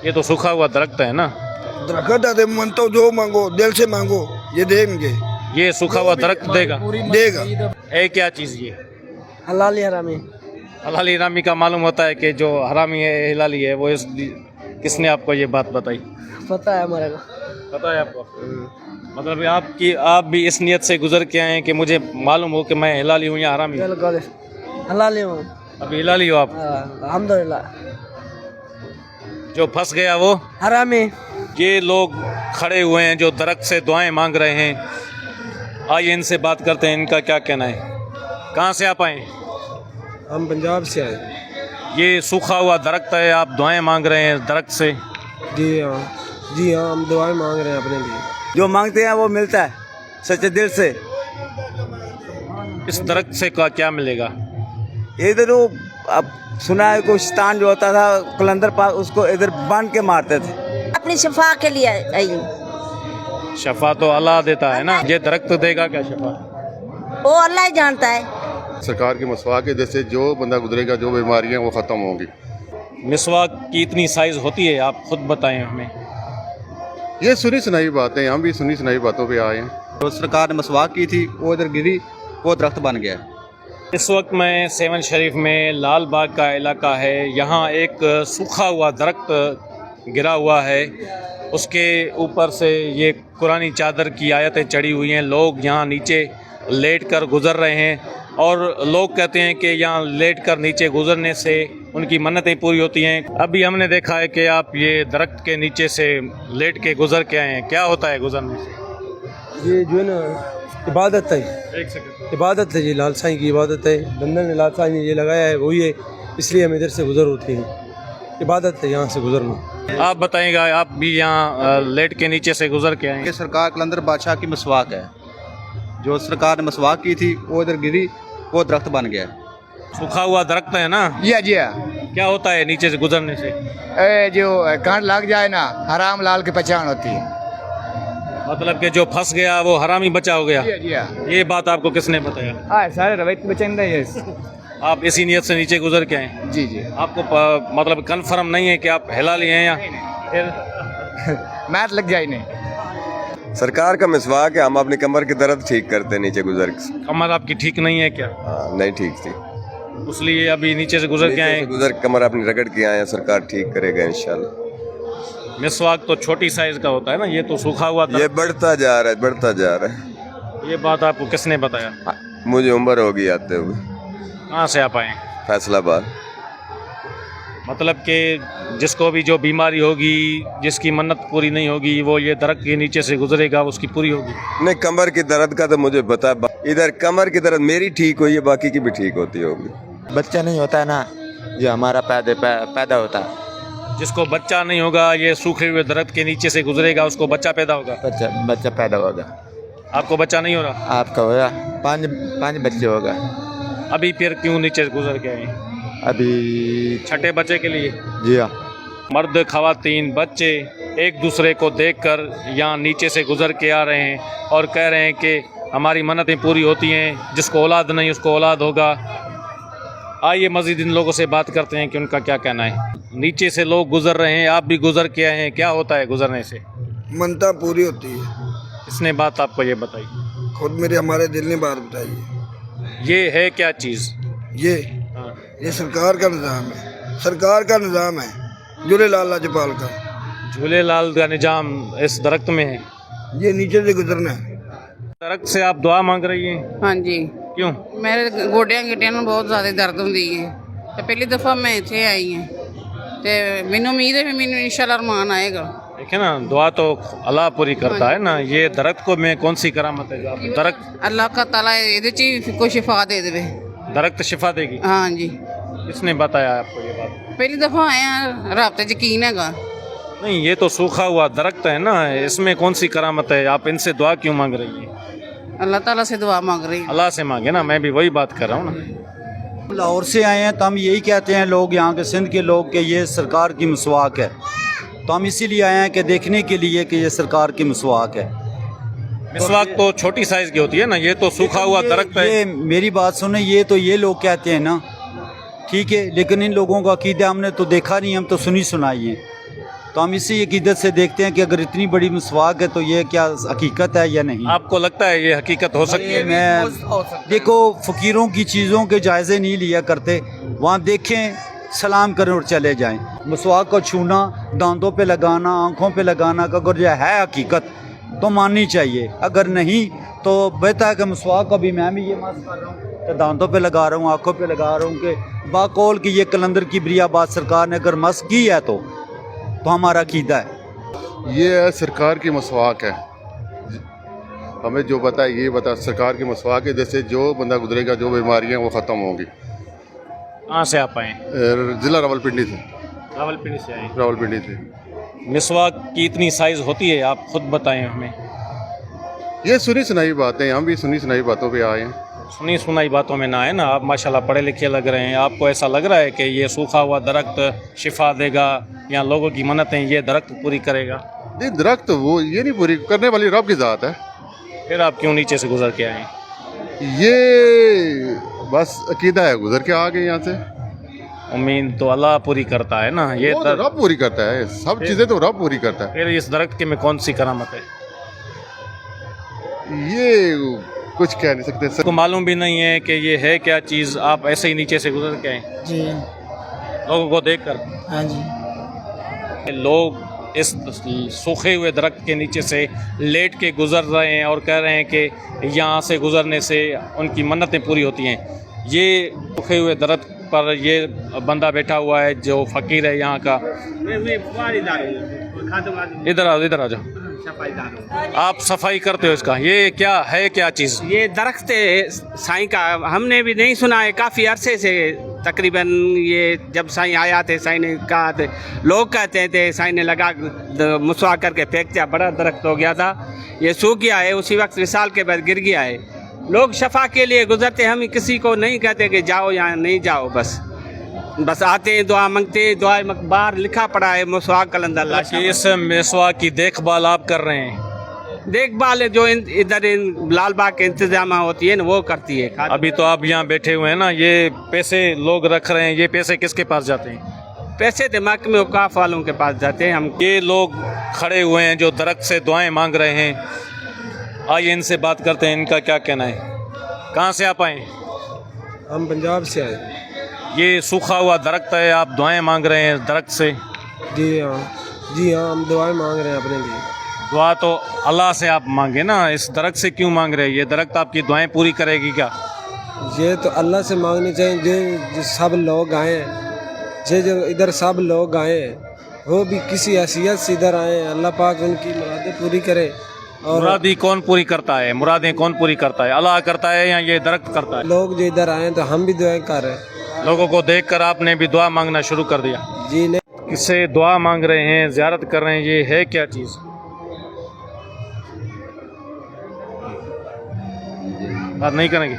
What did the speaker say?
ये तो सूखा हुआ दरख्त है ना, दरख्त है, मन तो जो मांगो दिल से मांगो ये देंगे, ये सूखा हुआ दरख्त देगा। देगा। है क्या चीज़ ये? हलाली हरामी। हलाली हरामी का मालूम होता है कि जो हरामी है हिलाली है, वो किसने आपको ये बात बताई? पता है हमारे को। पता है आपको? मतलब आप भी इस नियत से गुजर के आए हैं कि मुझे मालूम हो कि मैं हिलाली हूँ या हरामी हूँ? बिल्कुल हलाली हूँ। अभी हिलाली हो आप? अल्हम्दुलिल्लाह। जो फंस गया वो हरामी। ये लोग खड़े हुए हैं जो दरख्त से दुआएं मांग रहे हैं, आइए इनसे बात करते हैं, इनका क्या कहना है। कहाँ से आप आए? हम पंजाब से आए। ये सूखा हुआ दरख्त है, आप दुआएं मांग रहे हैं दरख्त से? जी हाँ, जी हाँ, हम दुआएं मांग रहे हैं अपने लिए। जो मांगते हैं वो मिलता है सच्चे दिल से। इस दरख्त से क्या मिलेगा? इधर वो अब सुना है कोई शैतान जो होता था कलंदर पास, उसको इधर बांध के मारते थे। अपनी शफा के लिए आई हूँ। शफा तो अल्लाह देता है ना, ये दरख्त देगा क्या शफा? वो अल्लाह ही जानता है। सरकार के मसवाक के जैसे जो बंदा गुजरेगा, जो बीमारियां वो ख़त्म होंगी। मिसवाक की इतनी साइज़ होती है, आप खुद बताएं हमें। ये सुनी सुनाई बातें, हम भी सुनी सुनाई बातों पे आए हैं। तो सरकार ने मसवाक की थी, वो इधर गिरी, वो दरख्त बन गया। इस वक्त मैं सेवन शरीफ में लाल बाग का इलाका है, यहाँ एक सूखा हुआ दरख्त गिरा हुआ है, उसके ऊपर से ये कुरानी चादर की आयतें चढ़ी हुई हैं। लोग यहाँ नीचे लेट कर गुज़र रहे हैं और लोग कहते हैं कि यहाँ लेट कर नीचे गुज़रने से उनकी मन्नतें पूरी होती हैं। अभी हमने देखा है कि आप ये दरख्त के नीचे से लेट के गुज़र के आए हैं, क्या होता है गुज़रने से? ये जो है ना इबादत है, एक सेकंड। इबादत है, ये लाल साईं की इबादत है। बंदर ने लाल साईं ने ये लगाया है, वही है, इसलिए हम इधर से गुजर होते हैं। इबादत है यहाँ से गुजरना। आप बताइएगा, आप भी यहाँ लेट के नीचे से गुज़र के आए हैं? ये सरकार कलंदर बादशाह की मसवाक है, जो सरकार ने मसवाक की थी वो इधर गिरी, वो दरख्त बन गया। सूखा हुआ दरख्त है ना, जी क्या होता है नीचे से गुजरने से? जो कांट लग जाए ना, हराम लाल की पहचान होती है। मतलब कि जो फंस गया वो हरामी बचा हो गया। जी ये बात आपको किसने बताया? सारे रवैत बचेंगे ये। आप इसी नियत से नीचे गुजर के आए? जी आपको मतलब कंफर्म नहीं है कि आप हिलाली हैं या मैथ लग जाए नहीं। सरकार का मिसवाक है, हम अपनी कमर की दर्द ठीक करते हैं नीचे गुजर के। कमर आपकी ठीक नहीं है क्या? नहीं ठीक थी, इसलिए अभी नीचे से गुजर के आए? गुजर कमर अपनी रगड़ के आए हैं, सरकार ठीक करेगा इंशाल्लाह। मिसवाक तो छोटी साइज का होता है ना, ये तो सूखा हुआ था। ये बढ़ता जा रहा है, बढ़ता जा रहा है। ये बात आपको किसने बताया? मुझे उम्र होगी आते हुए। कहाँ से आप आए? फैसलाबाद। मतलब कि जिसको भी जो बीमारी होगी, जिसकी मन्नत पूरी नहीं होगी, वो ये दरख्त के नीचे से गुजरेगा, उसकी पूरी होगी। नहीं, कमर की दर्द का तो मुझे पता है, इधर कमर की दर्द मेरी ठीक हुई है, बाकी की भी ठीक होती होगी। बच्चा नहीं होता है ना, जो हमारा पैदा होता है, जिसको बच्चा नहीं होगा, ये सूखे हुए दरख्त के नीचे से गुजरेगा, उसको बच्चा पैदा होगा। बच्चा पैदा होगा। आपको बच्चा नहीं हो रहा? आपका होगा, पाँच बच्चे होगा। अभी फिर क्यों नीचे से गुजर के आए? अभी छठे बच्चे के लिए? जी हाँ। मर्द खवातीन बच्चे एक दूसरे को देखकर यहाँ नीचे से गुजर के आ रहे हैं और कह रहे हैं कि हमारी मन्नतें पूरी होती हैं, जिसको औलाद नहीं उसको औलाद होगा। आइए मज़ीद इन लोगों से बात करते हैं कि उनका क्या कहना है। नीचे से लोग गुजर रहे हैं, आप भी गुजर के आए हैं, क्या होता है गुजरने से? मनता पूरी होती है। किसने बात आपको ये बताई? खुद मेरे हमारे दिल ने बात बताई। ये है क्या चीज़? ये सरकार का निज़ाम है, सरकार का निज़ाम है, झूलेलाल लाजपाल का। झूलेलाल का निजाम इस दरख्त में है, ये नीचे से गुजरना है। दरख्त से आप दुआ मांग रही हैं? हाँ जी। क्यों? मेरे गोड्या गिटिया में बहुत ज़्यादा दर्द होंदी है, तो पहली दफ़ा मैं इत्थे आई हूँ, तो मैनू उम्मीद है कि मैनू इंशाल्लाह अरमान आएगा। देखिए ना, दुआ तो अल्लाह पूरी करता है ना। ये दरख्त को में कौन सी करामत है? दरख्त अल्लाह का ताला इहदे च कोई शिफा दे देवे। दरख्त शिफा देगी? हाँ जी। किसने बताया आपको ये बात? पहली दफ़ा आए हैं, रब ते यकीन हैगा। नहीं, ये तो सूखा हुआ दरख्त है ना, इसमें कौन सी करामत है? आप इनसे दुआ क्यों मांग रही हैं? अल्लाह ताला से दुआ मांग रही हूँ। अल्लाह से मांगे ना, मैं भी वही बात कर रहा हूँ ना। लाहौर से आए हैं तो हम यही कहते हैं लोग, यहाँ के सिंध के लोग, कि ये सरकार की मसवाक है, तो हम इसीलिए आए हैं कि देखने के लिए कि ये सरकार की मसवाक है। मिसवाक तो छोटी साइज की होती है ना, ये तो सूखा हुआ दरख्त है। ये मेरी बात सुने, ये तो ये लोग कहते हैं ना, ठीक है, लेकिन इन लोगों का अकीदा हमने तो देखा नहीं, हम तो सुनी सुनाई है। تو ہم اسی عقیدت سے دیکھتے ہیں کہ اگر اتنی بڑی مسواک ہے تو یہ کیا حقیقت ہے یا نہیں. آپ کو لگتا ہے یہ حقیقت ہو سکتی ہے؟ میں دیکھو فقیروں کی چیزوں کے جائزے نہیں لیا کرتے, وہاں دیکھیں سلام کریں اور چلے جائیں. مسواک کو چھونا, دانتوں پہ لگانا, آنکھوں پہ لگانا کا اگر یہ ہے حقیقت تو ماننی چاہیے, اگر نہیں تو بہتر ہے کہ مسواک کو بھی میں بھی یہ مس کر رہا ہوں کہ دانتوں پہ لگا رہا ہوں, آنکھوں پہ لگا رہا ہوں کہ باقول کی یہ کلندر کی بری آباد سرکار نے اگر مس کی ہے تو ہمارا عقیدہ ہے. یہ سرکار کی مسواک ہے, ہمیں جو بتا یہ بتا سرکار کی مسواک ہے, جیسے جو بندہ گزرے گا جو بیماریاں وہ ختم ہوں گی. کہاں سے آپ آئے؟ ضلع راولپنڈی سے. راولپنڈی سے آئے. راولپنڈی سے. مسواک کی اتنی سائز ہوتی ہے, آپ خود بتائیں ہمیں. یہ سنی سنائی باتیں, ہم بھی سنی سنائی باتوں پہ آئے ہیں. سنی سنائی باتوں میں نہ آئے نا, آپ ماشاءاللہ پڑھے لکھے لگ رہے ہیں. آپ کو ایسا لگ رہا ہے کہ یہ سوکھا ہوا درخت شفا دے گا یا لوگوں کی منتیں یہ درخت پوری کرے گا؟ یہ درخت وہ یہ نہیں پوری کرنے والی رب کی ذات ہے. پھر آپ کیوں نیچے سے گزر کے آئے؟ یہ بس عقیدہ ہے, گزر کے آ گئے یہاں سے. امید تو اللہ پوری کرتا ہے نا, یہ وہ تو رب پوری کرتا ہے, سب چیزیں تو رب پوری کرتا ہے. پھر اس درخت کے میں کون سی کرامت ہے؟ یہ کچھ کہہ نہیں سکتے کو معلوم بھی نہیں ہے کہ یہ ہے کیا چیز, آپ ایسے ہی نیچے سے گزر کے آئے جی لوگوں کو دیکھ کر؟ ہاں جی. لوگ اس سوکھے ہوئے درخت کے نیچے سے لیٹ کے گزر رہے ہیں اور کہہ رہے ہیں کہ یہاں سے گزرنے سے ان کی منتیں پوری ہوتی ہیں. یہ سوکھے ہوئے درخت پر یہ بندہ بیٹھا ہوا ہے جو فقیر ہے یہاں کا. ادھر آ جاؤ, آپ صفائی کرتے ہو اس کا, یہ کیا ہے کیا چیز؟ یہ درخت ہے سائیں کا, ہم نے بھی نہیں سنا ہے کافی عرصے سے. تقریباً یہ جب سائیں آیا تھے سائیں نے کہا تھے, لوگ کہتے تھے سائیں نے لگا مسواک کر کے پھینک دیا, بڑا درخت ہو گیا تھا, یہ سوکھ گیا ہے, اسی وقت وصال کے بعد گر گیا ہے. لوگ شفا کے لیے گزرتے, ہم کسی کو نہیں کہتے کہ جاؤ یا نہیں جاؤ, بس آتے ہیں دعا مانگتے ہیں. دعا باہر لکھا پڑا ہے مسواک کلندر اللہ. اس مسواک کی دیکھ بھال آپ کر رہے ہیں؟ دیکھ بھال جو ادھر لال باغ کے انتظامہ ہوتی ہے نا وہ کرتی ہے. ابھی تو آپ یہاں بیٹھے ہوئے ہیں نا, یہ پیسے لوگ رکھ رہے ہیں, یہ پیسے کس کے پاس جاتے ہیں؟ پیسے تو محکمے اوقاف والوں کے پاس جاتے ہیں. ہم یہ لوگ کھڑے ہوئے ہیں جو درخت سے دعائیں مانگ رہے ہیں, آئیے ان سے بات کرتے ہیں, ان کا کیا کہنا ہے. کہاں سے آپ آئے؟ ہم پنجاب سے آئے. یہ سوکھا ہوا درخت ہے, آپ دعائیں مانگ رہے ہیں درخت سے؟ جی ہاں ہم دعائیں مانگ رہے ہیں اپنے لیے. دعا تو اللہ سے آپ مانگے نا, اس درخت سے کیوں مانگ رہے ہیں؟ یہ درخت آپ کی دعائیں پوری کرے گی کیا؟ یہ تو اللہ سے مانگنی چاہیے. جو سب لوگ آئے ہیں, جو ادھر سب لوگ آئے ہیں وہ بھی کسی حیثیت سے ادھر آئے ہیں, اللہ پاک ان کی مرادیں پوری کرے. اور مرادیں کون پوری کرتا ہے؟ مرادیں کون پوری کرتا ہے, اللہ کرتا ہے یا یہ درخت کرتا ہے؟ لوگ جو ادھر آئے ہیں تو ہم بھی دعائیں کر رہے ہیں. لوگوں کو دیکھ کر آپ نے بھی دعا مانگنا شروع کر دیا؟ جی نہیں, اس سے دعا مانگ رہے ہیں, زیارت کر رہے ہیں, یہ ہے کیا چیز؟ بات نہیں کریں گے؟